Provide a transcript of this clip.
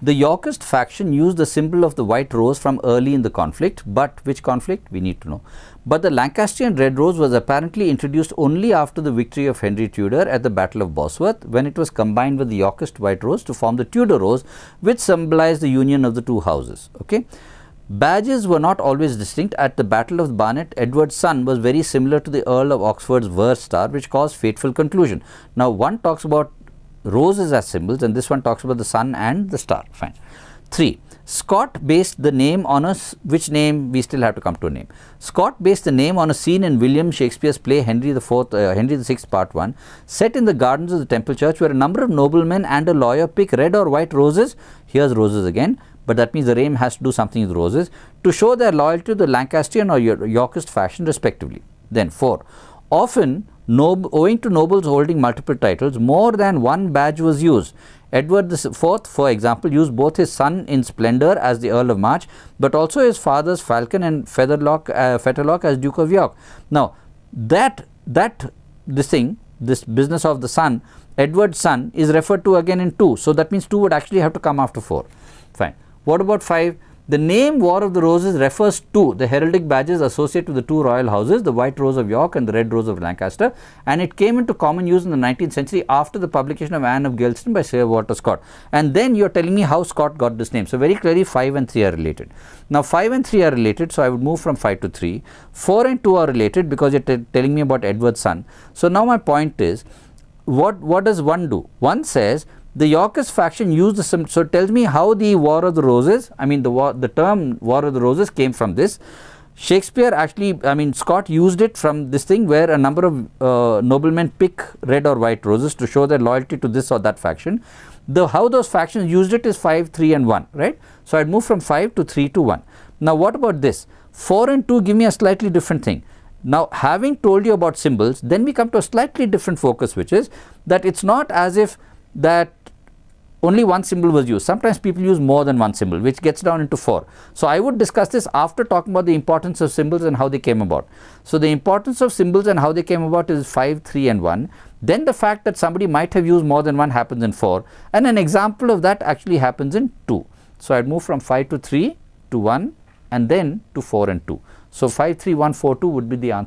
The Yorkist faction used the symbol of the white rose from early in the conflict, but which conflict? We need to know. But the Lancastrian red rose was apparently introduced only after the victory of Henry Tudor at the Battle of Bosworth, when it was combined with the Yorkist white rose to form the Tudor rose, which symbolized the union of the two houses. Okay. Badges were not always distinct. At the Battle of Barnet, Edward's son was very similar to the Earl of Oxford's Worth star, which caused fateful conclusion. Now, one talks about roses as symbols, and this one talks about the sun and the star. Fine. 3. Scott based the name on a, which name? We still have to come to a name. Scott based the name on a scene in William Shakespeare's play Henry VI Part 1, set in the gardens of the Temple Church, where a number of noblemen and a lawyer pick red or white roses. Here's roses again, but that means the name has to do something with roses, to show their loyalty to the Lancastrian or Yorkist faction respectively. Then 4. Often, owing to nobles holding multiple titles, more than one badge was used. Edward IV, for example, used both his son in splendour as the Earl of March, but also his father's falcon and fetterlock as Duke of York. Now, this business of the son, Edward's son, is referred to again in 2. So that means 2 would actually have to come after 4. Fine. What about 5? The name War of the Roses refers to the heraldic badges associated with the two royal houses, the white rose of York and the red rose of Lancaster, and it came into common use in the 19th century after the publication of Anne of Gelston by Sir Walter Scott. And then you are telling me how Scott got this name. So very clearly 5 and 3 are related. Now 5 and 3 are related, so I would move from 5 to 3. 4 and 2 are related because you are telling me about Edward's son. So now my point is, what does 1 do? 1 says, the Yorkist faction used the symbol. So it tells me how the War of the Roses, the term War of the Roses came from this. Shakespeare actually, Scott used it from this thing where a number of noblemen pick red or white roses to show their loyalty to this or that faction. How those factions used it is 5, 3 and 1, right? So I'd move from 5 to 3 to 1. Now what about this? 4 and 2 give me a slightly different thing. Now, having told you about symbols, then we come to a slightly different focus, which is that it's not as if that only one symbol was used. Sometimes people use more than one symbol, which gets down into 4. So I would discuss this after talking about the importance of symbols and how they came about. So the importance of symbols and how they came about is 5, 3 and 1. Then the fact that somebody might have used more than one happens in 4. And an example of that actually happens in 2. So I'd move from 5 to 3 to 1 and then to 4 and 2. So 5, 3, 1, 4, 2 would be the answer.